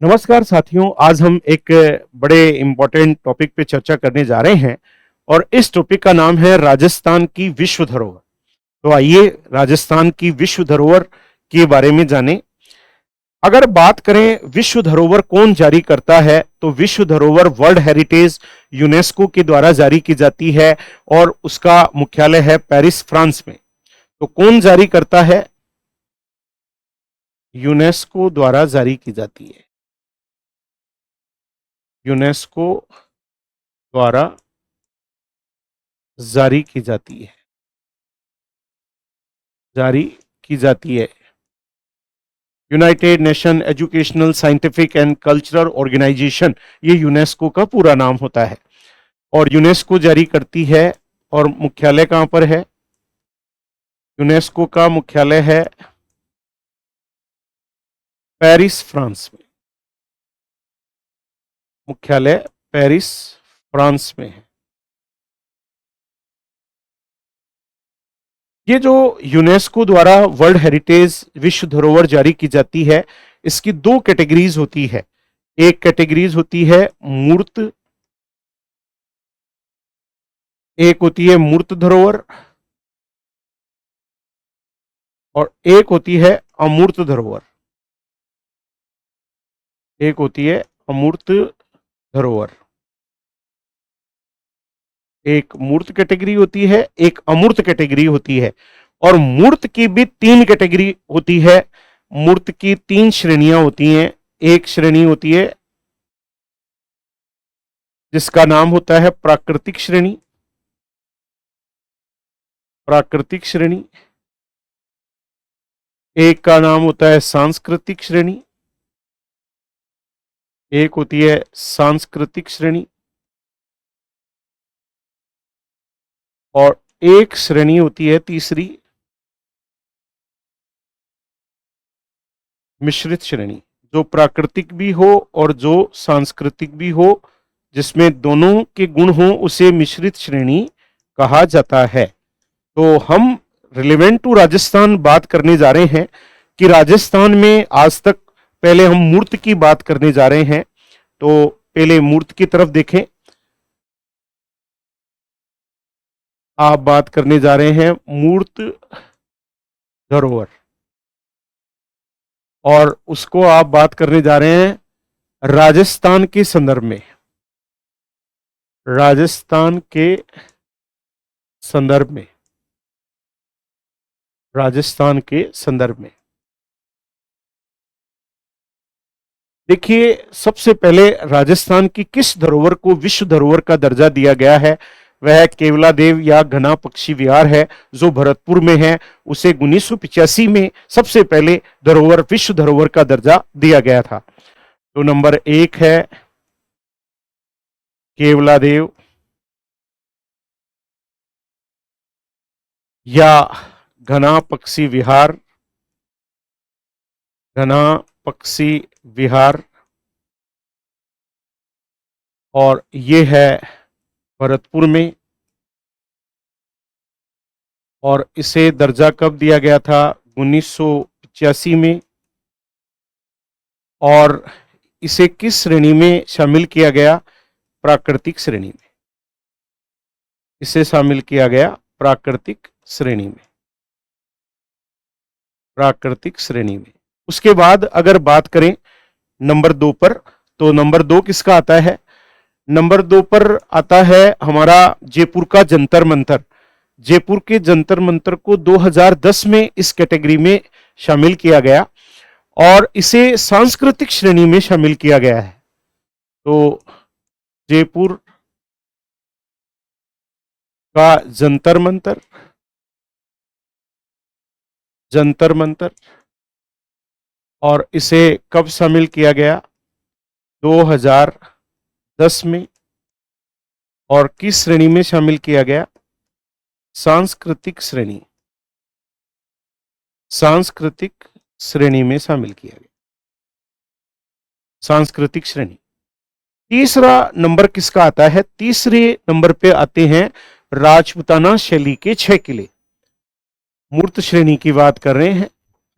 नमस्कार साथियों, आज हम एक बड़े इम्पोर्टेंट टॉपिक पे चर्चा करने जा रहे हैं और इस टॉपिक का नाम है राजस्थान की विश्व धरोहर। तो आइए राजस्थान की विश्व धरोहर के बारे में जानें। अगर बात करें विश्व धरोहर कौन जारी करता है, तो विश्व धरोहर वर्ल्ड हेरिटेज यूनेस्को के द्वारा जारी की जाती है और उसका मुख्यालय है पेरिस, फ्रांस में। तो कौन जारी करता है? यूनेस्को द्वारा जारी की जाती है। यूनेस्को द्वारा जारी की जाती है। जारी की जाती है। United Nation Educational, Scientific and Cultural Organization, ये यूनेस्को का पूरा नाम होता है और यूनेस्को जारी करती है। और मुख्यालय कहां पर है? यूनेस्को का मुख्यालय है पेरिस, फ्रांस में। मुख्यालय पेरिस, फ्रांस में है। ये जो यूनेस्को द्वारा वर्ल्ड हेरिटेज विश्व धरोहर जारी की जाती है, इसकी दो कैटेगरीज होती है। एक कैटेगरीज होती है मूर्त, एक होती है मूर्त धरोहर और एक होती है अमूर्त धरोहर। एक होती है अमूर्त धरोहर। एक मूर्त कैटेगरी होती है, एक अमूर्त कैटेगरी होती है। और मूर्त की भी तीन कैटेगरी होती है। मूर्त की तीन श्रेणियां होती हैं। एक श्रेणी होती है जिसका नाम होता है प्राकृतिक श्रेणी। प्राकृतिक श्रेणी। एक का नाम होता है सांस्कृतिक श्रेणी। एक होती है सांस्कृतिक श्रेणी और एक श्रेणी होती है तीसरी, मिश्रित श्रेणी। जो प्राकृतिक भी हो और जो सांस्कृतिक भी हो, जिसमें दोनों के गुण हो, उसे मिश्रित श्रेणी कहा जाता है। तो हम रिलेवेंट टू राजस्थान बात करने जा रहे हैं कि राजस्थान में आज तक, पहले हम मूर्त की बात करने जा रहे हैं। तो पहले मूर्त की तरफ देखें। आप बात करने जा रहे हैं मूर्त धरोहर और उसको आप बात करने जा रहे हैं राजस्थान के संदर्भ में। राजस्थान के संदर्भ में। राजस्थान के संदर्भ में देखिए, सबसे पहले राजस्थान की किस धरोहर को विश्व धरोहर का दर्जा दिया गया है? वह केवलादेव या घना पक्षी विहार है, जो भरतपुर में है। उसे 1985 में सबसे पहले धरोहर, विश्व धरोहर का दर्जा दिया गया था। तो नंबर एक है केवलादेव या घना पक्षी विहार। घना पक्षी विहार, और ये है भरतपुर में। और इसे दर्जा कब दिया गया था? 1985 में। और इसे किस श्रेणी में शामिल किया गया? प्राकृतिक श्रेणी में। इसे शामिल किया गया प्राकृतिक श्रेणी में। प्राकृतिक श्रेणी में। उसके बाद अगर बात करें नंबर दो पर, तो नंबर दो किसका आता है? नंबर दो पर आता है हमारा जयपुर का जंतर मंतर। जयपुर के जंतर मंतर को 2010 में इस कैटेगरी में शामिल किया गया और इसे सांस्कृतिक श्रेणी में शामिल किया गया है। तो जयपुर का जंतर मंतर, जंतर मंतर, और इसे कब शामिल किया गया? 2010 में। और किस श्रेणी में शामिल किया गया? सांस्कृतिक श्रेणी। सांस्कृतिक श्रेणी में शामिल किया गया। सांस्कृतिक श्रेणी। तीसरा नंबर किसका आता है? तीसरे नंबर पे आते हैं राजपूताना शैली के 6 किले। मूर्त श्रेणी की बात कर रहे हैं।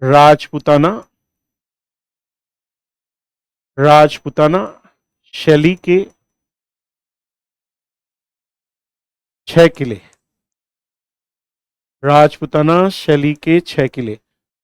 राजपूताना राजपूताना शैली के 6 किले, राजपूताना शैली के 6 किले।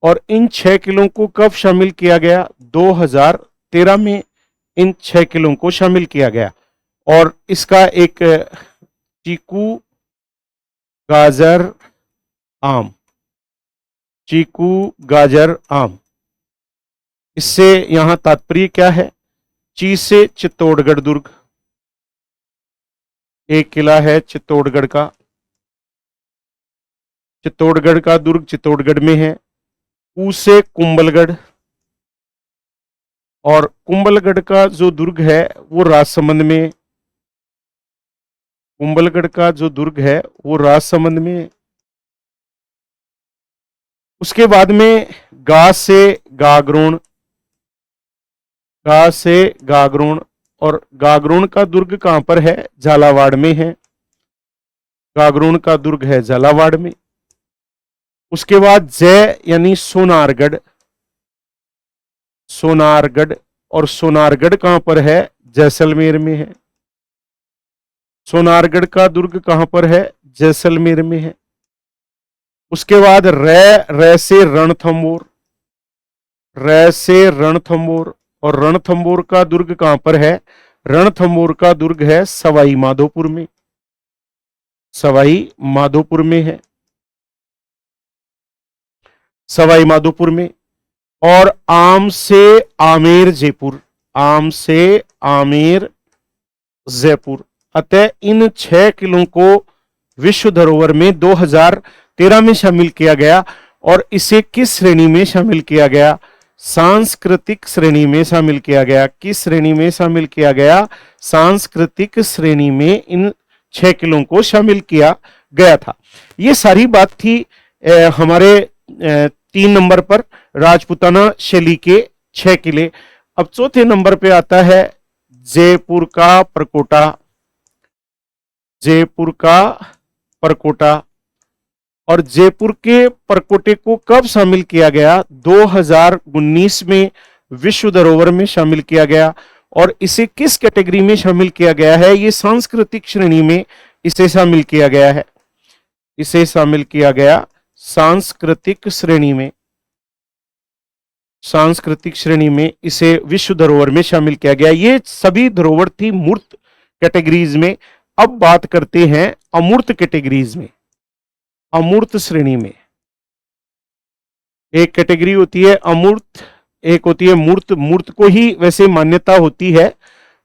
और इन 6 किलों को कब शामिल किया गया? 2013 में इन 6 किलों को शामिल किया गया। और इसका एक चीकू, गाजर, आम, चीकू, गाजर, आम, इससे यहां तात्पर्य क्या है? ची से चित्तौड़गढ़ दुर्ग, एक किला है चित्तौड़गढ़ का, चित्तौड़गढ़ का दुर्ग चित्तौड़गढ़ में है। कू से कुंभलगढ़, और कुंभलगढ़ का जो दुर्ग है वो राजसमंद में, कुंभलगढ़ का जो दुर्ग है वो राजसमंद में। उसके बाद में गा से गागरोण, गा से गागरोण, और गागरोण का दुर्ग कहां पर है? झालावाड़ में है, गागरोण का दुर्ग है झालावाड़ में। उसके बाद जय यानी सोनारगढ़, सोनारगढ़, और सोनारगढ़ कहां पर है? जैसलमेर में है। सोनारगढ़ का दुर्ग कहां पर है? जैसलमेर में है। उसके बाद रै से रणथंबोर, रै से रणथंबोर, और रणथंबोर का दुर्ग कहां पर है? रणथंबोर का दुर्ग है सवाई माधोपुर में, सवाई माधोपुर में है, सवाई माधोपुर में। और आम से आमेर जयपुर, आम से आमेर जयपुर। अतः इन 6 किलों को विश्व धरोहर में 2013 में शामिल किया गया। और इसे किस श्रेणी में शामिल किया गया? सांस्कृतिक श्रेणी में शामिल किया गया। किस श्रेणी में शामिल किया गया? सांस्कृतिक श्रेणी में इन 6 किलों को शामिल किया गया था। ये सारी बात थी हमारे 3 नंबर पर राजपूताना शैली के 6 किले। अब चौथे नंबर पे आता है जयपुर का परकोटा, जयपुर का परकोटा। और जयपुर के परकोटे को कब शामिल किया गया? 2019 में विश्व धरोहर में शामिल किया गया। और इसे किस कैटेगरी में शामिल किया गया है? ये सांस्कृतिक श्रेणी में इसे शामिल किया गया है, इसे शामिल किया गया सांस्कृतिक श्रेणी में, सांस्कृतिक श्रेणी में इसे विश्व धरोहर में शामिल किया गया। ये सभी धरोहर थी मूर्त कैटेगरीज में। अब बात करते हैं अमूर्त कैटेगरीज में, अमूर्त श्रेणी में। एक कैटेगरी होती है अमूर्त, एक होती है मूर्त। मूर्त को ही वैसे मान्यता होती है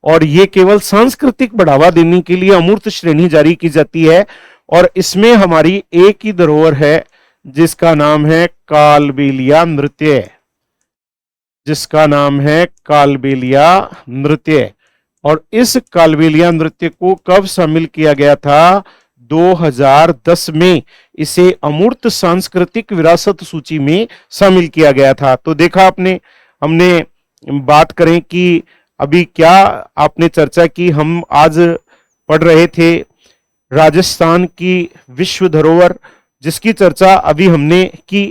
और ये केवल सांस्कृतिक बढ़ावा देने के लिए अमूर्त श्रेणी जारी की जाती है। और इसमें हमारी एक ही धरोहर है जिसका नाम है कालबेलिया नृत्य, जिसका नाम है कालबेलिया नृत्य। और इस कालबेलिया नृत्य को कब शामिल किया गया था? 2010 में इसे अमूर्त सांस्कृतिक विरासत सूची में शामिल किया गया था। तो देखा आपने, हमने बात करें कि अभी क्या आपने चर्चा की, हम आज पढ़ रहे थे राजस्थान की विश्व धरोहर, जिसकी चर्चा अभी हमने की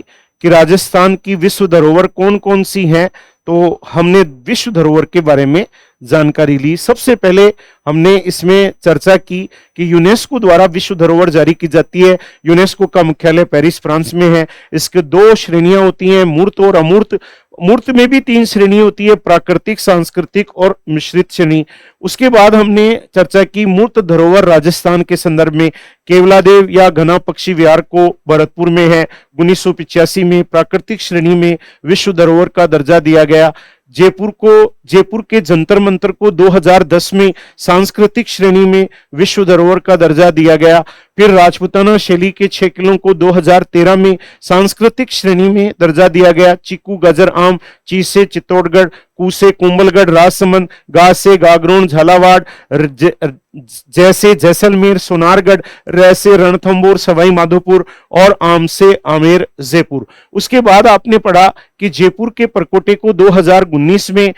कि राजस्थान की विश्व धरोहर कौन कौन सी हैं। तो हमने विश्व धरोहर के बारे में जानकारी ली। सबसे पहले हमने इसमें चर्चा की कि यूनेस्को द्वारा विश्व धरोहर जारी की जाती है। यूनेस्को का मुख्यालय पेरिस फ्रांस में है। इसके 2 श्रेणियां होती हैं, मूर्त और अमूर्त। मूर्त में भी 3 श्रेणी होती है, प्राकृतिक, सांस्कृतिक और मिश्रित श्रेणी। उसके बाद हमने चर्चा की मूर्त धरोहर राजस्थान के संदर्भ में केवलादेव या घना पक्षी विहार को भरतपुर में है 1985 में। प्राकृतिक श्रेणी में विश्व धरोहर का दर्जा दिया गया। जयपुर के जंतर मंतर को 2010 में सांस्कृतिक श्रेणी में विश्व धरोहर का दर्जा दिया गया। फिर राजपूताना शैली के 6 किलों को 2013 में सांस्कृतिक श्रेणी में दर्जा दिया गया। चीकू, गाजर, आम, ची से चित्तौड़गढ़, कू से कुंभलगढ़, राजसमंद, गा से गागरोन, झालावाड़, जैसे जैसलमेर, सोनारगढ़, रै से रणथंबोर, सवाई माधोपुर और आम से आमेर जयपुर। उसके बाद आपने पढ़ा कि जयपुर के परकोटे को 2019 में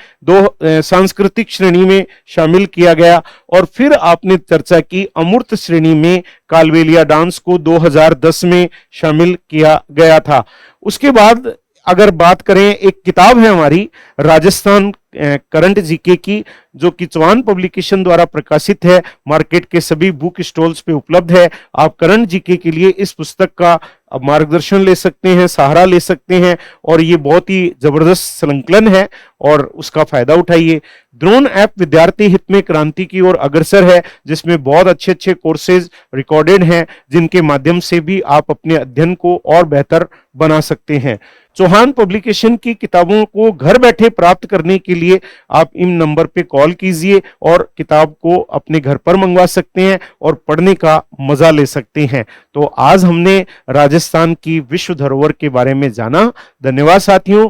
सांस्कृतिक श्रेणी में शामिल किया गया। और फिर आपने चर्चा की अमूर्त श्रेणी में कालबेलिया डांस को 2010 में शामिल किया गया था। उसके बाद अगर बात करें, एक किताब है हमारी राजस्थान करंट जीके की, जो कि चौहान पब्लिकेशन द्वारा प्रकाशित है, मार्केट के सभी बुक स्टॉल्स पे उपलब्ध है। आप करंट जीके के लिए इस पुस्तक का मार्गदर्शन ले सकते हैं, सहारा ले सकते हैं, और ये बहुत ही जबरदस्त संकलन है और उसका फायदा उठाइए। द्रोण ऐप विद्यार्थी हित में क्रांति की ओर अग्रसर है, जिसमें बहुत अच्छे अच्छे कोर्सेज रिकॉर्डेड हैं, जिनके माध्यम से भी आप अपने अध्ययन को और बेहतर बना सकते हैं। चौहान पब्लिकेशन की किताबों को घर बैठे प्राप्त करने के लिए आप इन नंबर पे कॉल कीजिए और किताब को अपने घर पर मंगवा सकते हैं और पढ़ने का मजा ले सकते हैं। तो आज हमने राजस्थान की विश्व धरोहर के बारे में जाना। धन्यवाद साथियों।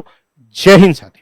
जय हिंद साथियों।